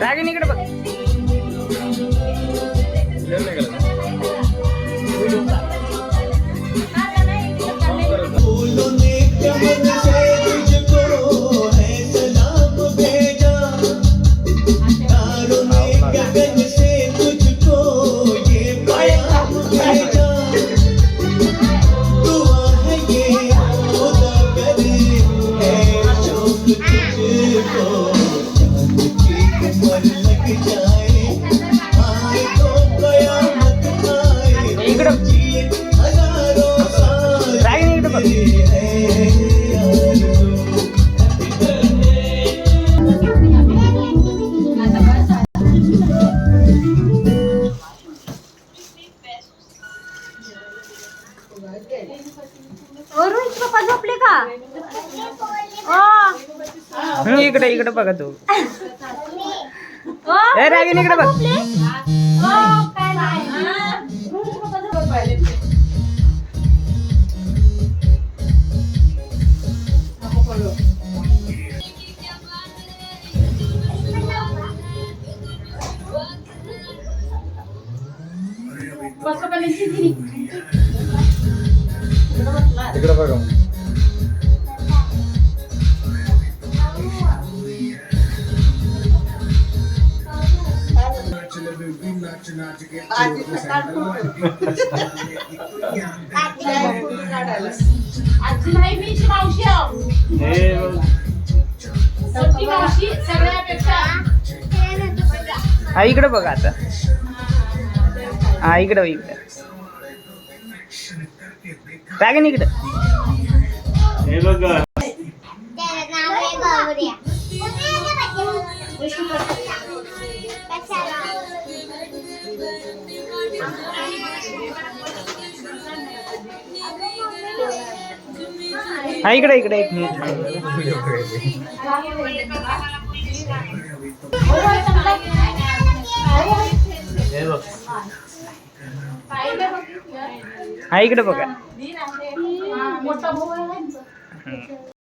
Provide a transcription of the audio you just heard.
रागिनी इकडे बघ. पप्पा झोपले का? इकडे इकडे बघा तू. रागिनी इकडे बघ. इकडे बघा. हा इकडे बघा आता. हा इकडे इकडे रागिनी इकडे. हे बघा. हा इकडे इकडे एक मिनिट. हा इकडे बघा.